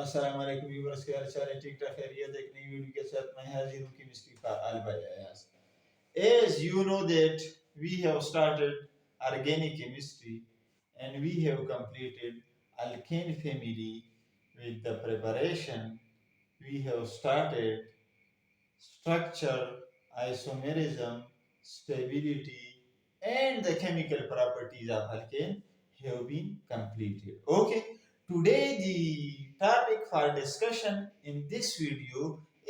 अस्सलाम वालेकुम व्यूअर्स, क्या हाल है? ठीक ठाक खैरियत। एक नई वीडियो के साथ मैं हाजिर हूं केमिस्ट्री का Ayaz. As you know that we have started organic chemistry and we have completed alkane family. With the preparation we have started structure, isomerism, stability and the chemical properties of alkane have been completed. Okay, today the topic for discussion in this video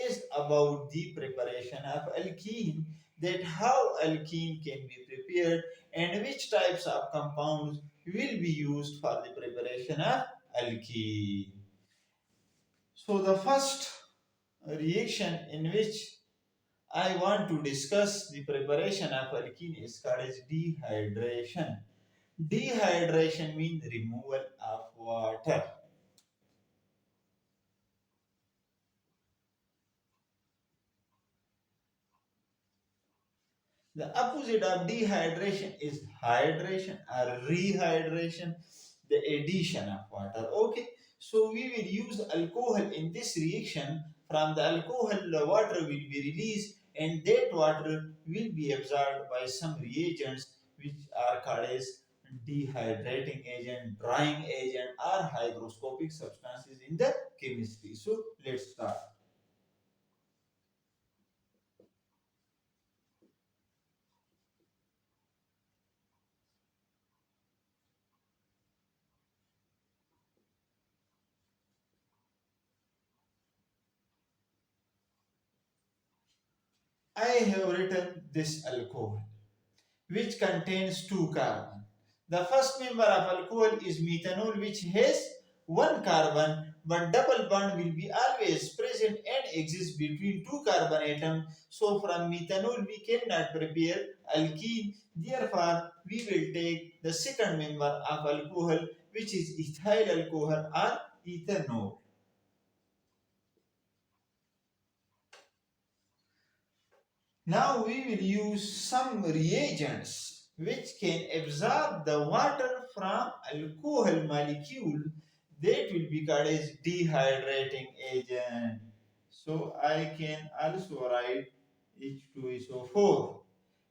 is about the preparation of alkene, that how alkene can be prepared and which types of compounds will be used for the preparation of alkene. So the first reaction in which I want to discuss the preparation of alkene is called as dehydration. Dehydration means removal of water. The opposite of dehydration is hydration or rehydration, the addition of water. Okay, so we will use alcohol in this reaction. From the alcohol, the water will be released, and that water will be absorbed by some reagents which are called as dehydrating agent, drying agent, or hygroscopic substances in the chemistry. So let's start. I have written this alcohol, which contains two carbon. The first member of alcohol is methanol, which has one carbon, but double bond will be always present and exist between two carbon atoms. So from methanol we cannot prepare alkene. Therefore, we will take the second member of alcohol, which is ethyl alcohol or ethanol. Now we will use some reagents which can absorb the water from alcohol molecule, that will be called as dehydrating agent. So I can also write H2SO4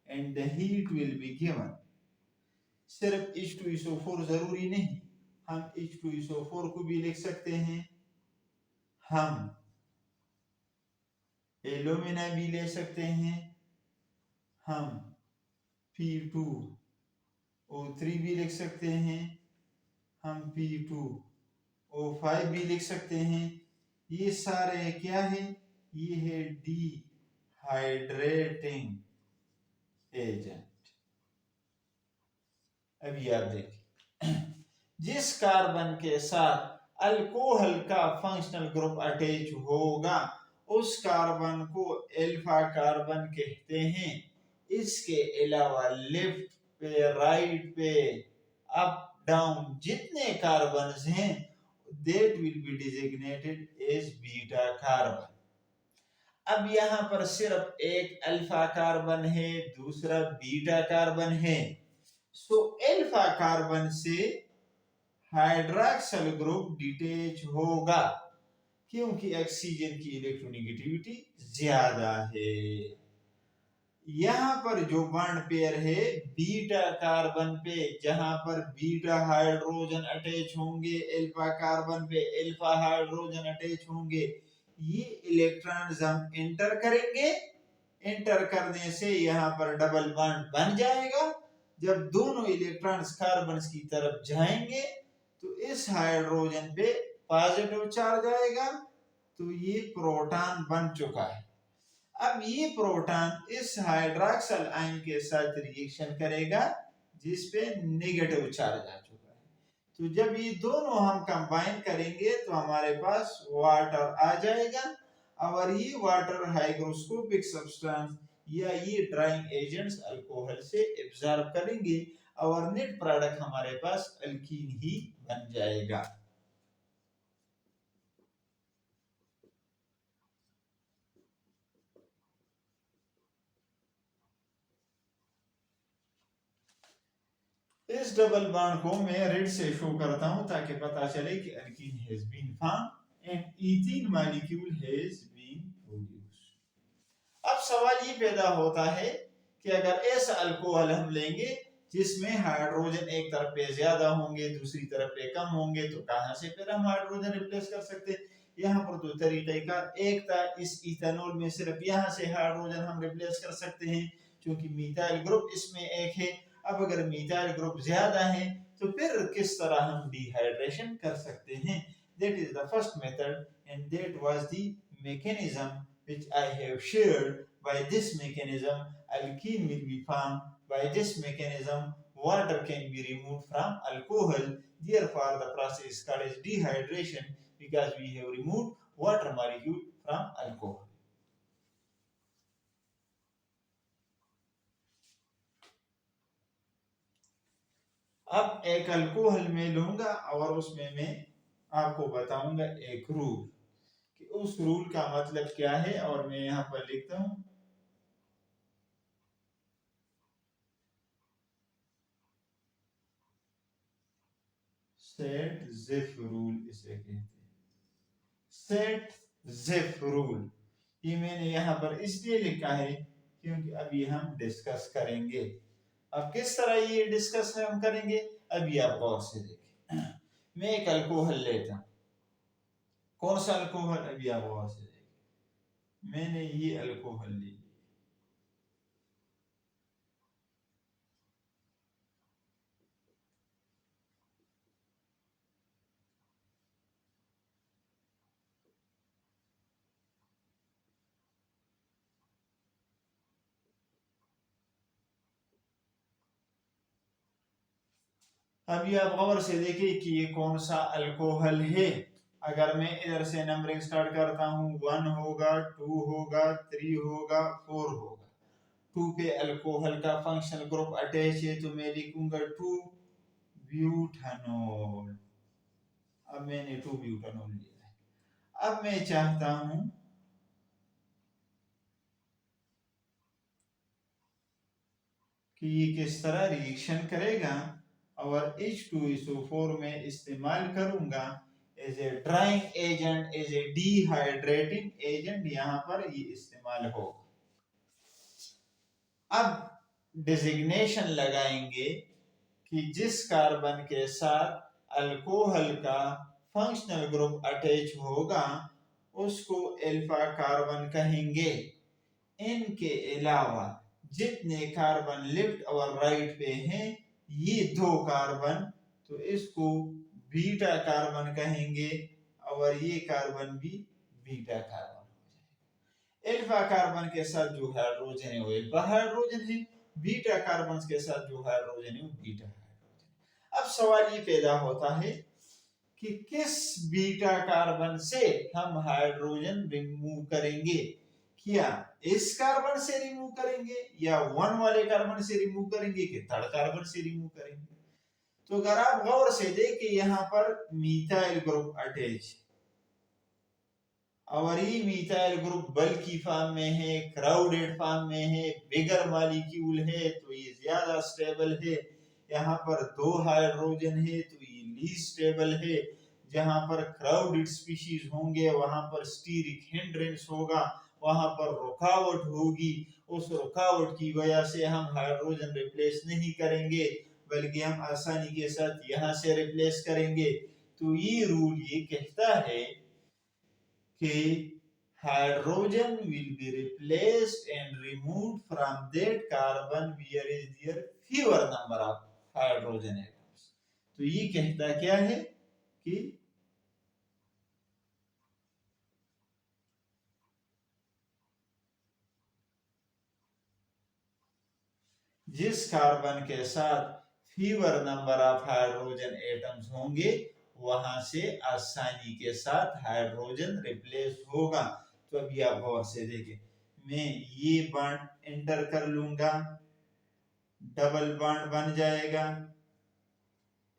and the heat will be given. सिर्फ H2SO4 जरूरी नहीं, हम H2SO4 को भी लिख सकते हैं, हम एल्यूमिना भी ले सकते हैं, हम P2O3 भी लिख सकते हैं, हम P2O5 भी लिख सकते हैं। ये सारे क्या है? ये है डिहाइड्रेटिंग एजेंट। अभी आप देखिए, जिस कार्बन के साथ अल्कोहल का फंक्शनल ग्रुप अटैच होगा उस कार्बन को अल्फा कार्बन कहते हैं। इसके अलावा लेफ्ट पे, राइट पे, अप डाउन जितने कार्बन हैं, that will be designated as beta carbon. अब यहां पर सिर्फ एक अल्फा कार्बन है, दूसरा बीटा कार्बन है। सो अल्फा कार्बन से हाइड्रॉक्सिल ग्रुप डिटैच होगा, क्योंकि ऑक्सीजन की इलेक्ट्रोनेगेटिविटी ज्यादा है। यहाँ पर जो बॉन्ड पेयर है बीटा कार्बन पे, जहां पर बीटा हाइड्रोजन अटैच होंगे, अल्फा कार्बन पे अल्फा हाइड्रोजन अटैच होंगे, ये इलेक्ट्रॉन्स हम एंटर करेंगे। एंटर करने से यहाँ पर डबल बॉन्ड बन जाएगा। जब दोनों इलेक्ट्रॉन्स कार्बन की तरफ जाएंगे तो इस हाइड्रोजन पे पॉजिटिव चार्ज आएगा, तो ये प्रोटॉन बन चुका है। अब ये प्रोटॉन इस हाइड्रॉक्सिल आयन के साथ रिएक्शन करेगा जिस पे नेगेटिव चार्ज आ चुका है। तो जब ये दोनों हम कंबाइन करेंगे तो हमारे पास वाटर आ जाएगा, और ये वाटर हाइग्रोस्कोपिक सब्सटेंस या ये ड्राइंग एजेंट्स अल्कोहल से एब्जॉर्ब करेंगे और नेट प्रोडक्ट हमारे पास अल्कीन ही बन जाएगा। इस डबल बॉन्ड को मैं रेड से शो करता हूं ताकि पता चले कि alkene has been form and ethene molecule has been produced. अब सवाल ये पैदा होता है कि अगर ऐसा अल्कोहल हम लेंगे जिसमें हाइड्रोजन एक तरफ पे ज्यादा होंगे दूसरी तरफ पे कम होंगे तो कहां से फिर हम हाइड्रोजन रिप्लेस कर सकते हैं? यहाँ पर तो तरीक़ेकार एक था, इस इथेनॉल में सिर्फ यहाँ से हाइड्रोजन हम रिप्लेस कर सकते हैं क्योंकि मिथाइल ग्रुप इसमें एक है। अब अगर मिथाइल ग्रुप ज्यादा है तो फिर किस तरह हम डिहाइड्रेशन कर सकते हैं? That is the first method and that was the mechanism which I have shared. By this mechanism alkene will be formed. By this mechanism water can be removed from alcohol. Therefore the process is called as dehydration because we have removed water molecule from alcohol. अब एक alcohol में लूंगा और उसमें मैं आपको बताऊंगा एक रूल कि उस रूल का मतलब क्या है और मैं यहाँ पर लिखता हूं सेट जिफ रूल, इसे कहते हैं सेट जिफ रूल। ये मैंने यहाँ पर इसलिए लिखा है क्योंकि अभी हम डिस्कस करेंगे। अब किस तरह ये डिस्कस हम करेंगे अभी आप गौर से देखें। मैं एक अल्कोहल लेता हूं, कौन सा अल्कोहल अभी आप गौर से देखें। मैंने ये अल्कोहल ली, अभी आप गौर से देखिए कि ये कौन सा अल्कोहल है। अगर मैं इधर से नंबरिंग स्टार्ट करता हूं 1 होगा 2 होगा 3 होगा 4 होगा। 2 पे अल्कोहल का फंक्शनल ग्रुप अटैच है तो मैं लिखूंगा 2 ब्यूटानॉल। अब मैंने 2 ब्यूटानॉल लिया है। अब मैं चाहता हूं कि ये किस तरह रिएक्शन करेगा और H2SO4 में इस्तेमाल करूंगा as a drying agent, as a dehydrating agent, यहां पर ये इस्तेमाल होगा। अब डिजिग्नेशन लगाएंगे कि जिस कार्बन के साथ अल्कोहल का फंक्शनल ग्रुप अटैच होगा उसको अल्फा कार्बन कहेंगे। इनके अलावा जितने कार्बन लेफ्ट और राइट पे हैं ये 2 कार्बन तो इसको बीटा कार्बन कहेंगे और ये कार्बन भी बीटा कार्बन हो जाएगा। अल्फा कार्बन के साथ जो हाइड्रोजन है वो अल्फा हाइड्रोजन है, बीटा कार्बन के साथ जो हाइड्रोजन है वो बीटा हाइड्रोजन। अब सवाल ये पैदा होता है कि किस बीटा कार्बन से हम हाइड्रोजन रिमूव करेंगे। क्या इस कार्बन से रिमूव करेंगे या 1 वाले कार्बन से रिमूव करेंगे कि थर्ड कार्बन से रिमूव करेंगे? तो अगर आप गौर से देखें यहाँ पर मिथाइल ग्रुप अटैच और ये मिथाइल ग्रुप बल्की फॉर्म में है, क्राउडेड फॉर्म में है, बिगर मॉलिक्यूल है तो ये ज्यादा स्टेबल है। यहाँ पर 2 हाइड्रोजन है तो ये लीस्ट स्टेबल है। जहां पर क्राउडेड स्पीशीज होंगे वहां पर स्टीरिक हिंड्रेंस होगा, वहां पर रुकावट होगी। उस रुकावट की वजह से हम हाइड्रोजन रिप्लेस नहीं करेंगे बल्कि हम आसानी के साथ यहाँ से रिप्लेस करेंगे। तो ये रूल ये कहता है कि hydrogen will be replaced and removed from that carbon where is there fewer number of hydrogen atoms। तो ये कहता क्या है कि जिस कार्बन के साथ fever number of hydrogen atoms होंगे वहां से आसानी के साथ हाइड्रोजन रिप्लेस होगा। तो अभी आप गौर से देखें, मैं ये बॉन्ड एंटर कर लूंगा, डबल बॉन्ड बन जाएगा,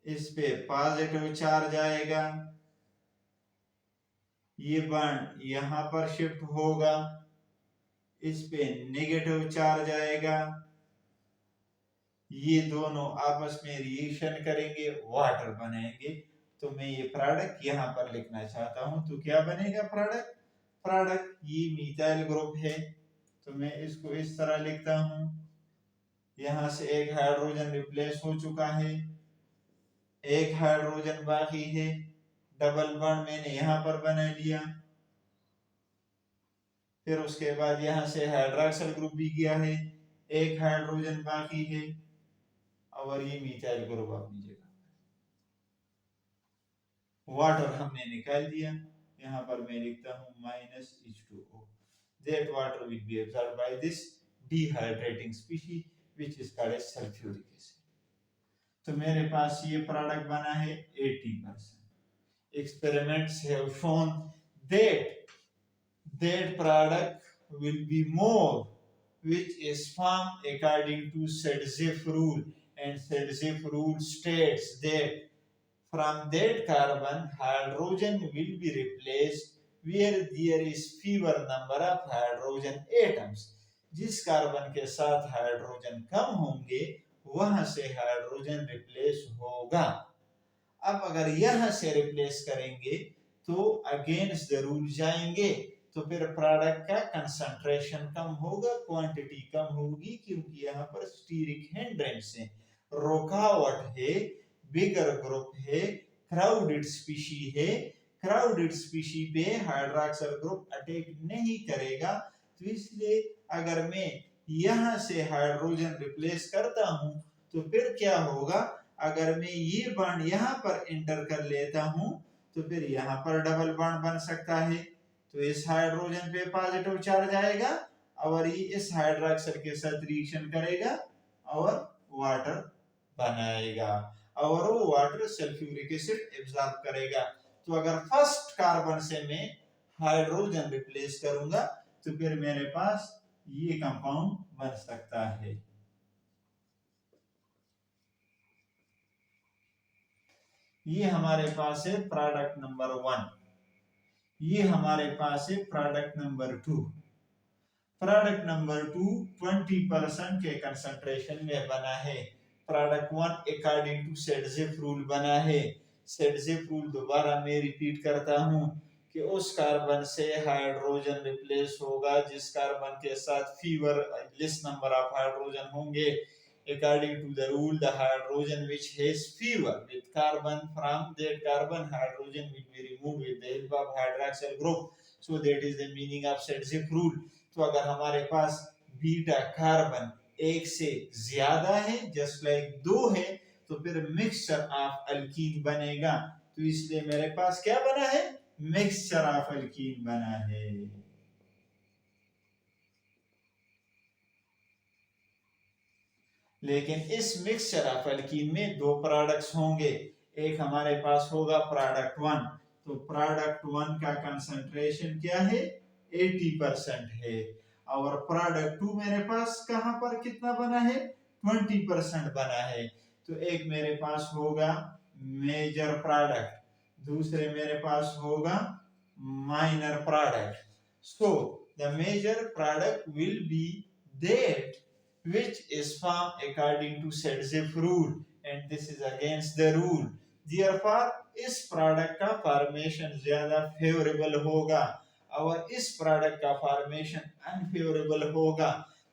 इस पे पॉजिटिव चार्ज आएगा, ये बॉन्ड यहां पर शिफ्ट होगा, इस पे नेगेटिव चार्ज आएगा, ये दोनों आपस में रिएक्शन करेंगे, वाटर बनाएंगे। तो मैं ये प्रोडक्ट यहाँ पर लिखना चाहता हूँ, तो क्या बनेगा प्रोडक्ट ये मिथाइल ग्रुप है, तो मैं इसको इस तरह लिखता हूँ। यहाँ से एक हाइड्रोजन रिप्लेस हो चुका है, एक हाइड्रोजन बाकी है, डबल बॉन्ड मैंने यहाँ पर बना लिया। फिर उसके बाद यहाँ से हाइड्रोक्सिल ग्रुप भी गया है, एक हाइड्रोजन बाकी है, और ये मिथाइल ग्रुप अपनी जगह। वाटर हमने निकाल दिया, यहाँ पर मैं लिखता हूँ -H2O। That water will be absorbed by this dehydrating species which is called as sulfuric acid। तो मेरे पास ये प्रोडक्ट बना है 80%। Experiments have shown that product will be more, which is formed according to Sedgwick rule, and Sedgwick rule states that from that carbon hydrogen will be replaced where there is fewer number of hydrogen atoms। जिस carbon के साथ hydrogen कम होंगे वहां से hydrogen replace होगा। अब अगर यहां से रिप्लेस करेंगे तो अगेंस्ट द रूल जाएंगे, तो फिर प्रोडक्ट का कंसंट्रेशन कम होगा, क्वांटिटी कम होगी, क्योंकि यहाँ पर स्टीरिक हिंड्रेंस है, रुकावट है, बिगर ग्रुप है, क्राउडेड स्पीशी है। क्राउडेड स्पीशी पे हाइड्रोक्सिल ग्रुप अटैक नहीं करेगा, तो इसलिए अगर मैं यहाँ से हाइड्रोजन रिप्लेस करता हूँ तो फिर क्या होगा, अगर मैं ये बॉन्ड यहाँ पर एंटर कर लेता हूँ तो फिर यहाँ पर डबल बॉन्ड बन सकता है, तो इस हाइड्रोजन पे पॉजिटिव चार्ज आएगा और ये इस हाइड्रोक्साइड के साथ रिएक्शन करेगा और वाटर बनाएगा, और वो वाटर सल्फ्यूरिक एसिड एब्जॉर्ब करेगा। तो अगर फर्स्ट कार्बन से मैं हाइड्रोजन रिप्लेस करूंगा तो फिर मेरे पास ये कंपाउंड बन सकता है। ये हमारे पास है प्रोडक्ट नंबर 1, ये हमारे पास है प्रोडक्ट नंबर 2। प्रोडक्ट नंबर 2 20% के कंसंट्रेशन में बना है। Product 1 according to Saytzeff rule बना है। सेडजेफ रूल दोबारा मैं रिपीट करता हूँ कि उस कार्बन से हाइड्रोजन रिप्लेस होगा जिस कार्बन के साथ fever less number of hydrogen होंगे। According to the rule, the hydrogen which has fever with carbon from that carbon, hydrogen will be removed with the help of hydroxyl group. So that is the meaning of Sedgwick rule। तो अगर हमारे पास beta carbon एक से ज्यादा है, just like 2 है, तो फिर मिक्सचर ऑफ अल्कीन बनेगा। तो इसलिए मेरे पास क्या बना है, मिक्सचर ऑफ अल्कीन बना है। लेकिन इस मिक्सचर ऑफ अल्कीन में 2 प्रोडक्ट्स होंगे। एक हमारे पास होगा प्रोडक्ट 1, तो प्रोडक्ट 1 का कंसंट्रेशन क्या है, 80% है, और प्रोडक्ट 2 मेरे पास कहां पर कितना बना है, 20% बना है। तो एक मेरे पास होगा मेजर प्रोडक्ट, दूसरे मेरे पास होगा minor product. So the major product will be that which is formed according to Sedgwick rule, and this is against the rule। Therefore इस प्रोडक्ट का फॉर्मेशन ज्यादा फेवरेबल होगा और इस प्रोडक्ट का फॉर्मेशन अनफेवरेबल होगा।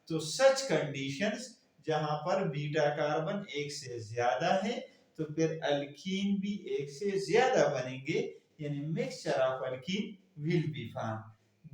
तो सच कंडीशंस जहां पर बीटा कार्बन एक से ज्यादा है तो फिर अल्कीन भी एक से ज्यादा बनेंगे, यानी mixture of alkyne will be formed।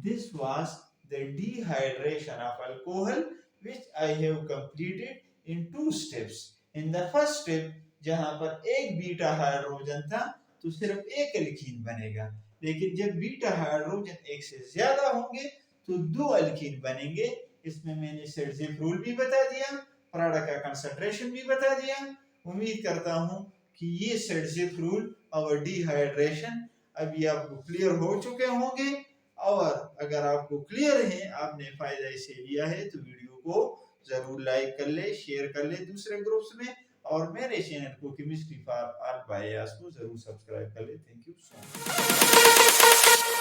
This was the dehydration of alcohol which I have completed in 2 steps। In the first step जहां पर एक बीटा हाइड्रोजन था तो सिर्फ एक अल्कीन बनेगा, लेकिन जब बीटा हाइड्रोजन एक से ज्यादा होंगे तो 2 अल्कीन बनेंगे। इसमें मैंने सेडजेफ रूल भी बता दिया, प्रोडक्ट का कंसंट्रेशन भी बता दिया। उम्मीद करता हूं कि ये सेडजेफ रूल और डिहाइड्रेशन अभी आपको क्लियर हो चुके होंगे, और अगर आपको क्लियर है, आपने फायदा इसे लिया है, तो वीडियो को जरूर लाइक कर ले, शेयर कर ले दूसरे ग्रुप्स में, और मेरे चैनल को केमिस्ट्री फॉर ऑल बायर्स को जरूर सब्सक्राइब कर ले। Thank you so much.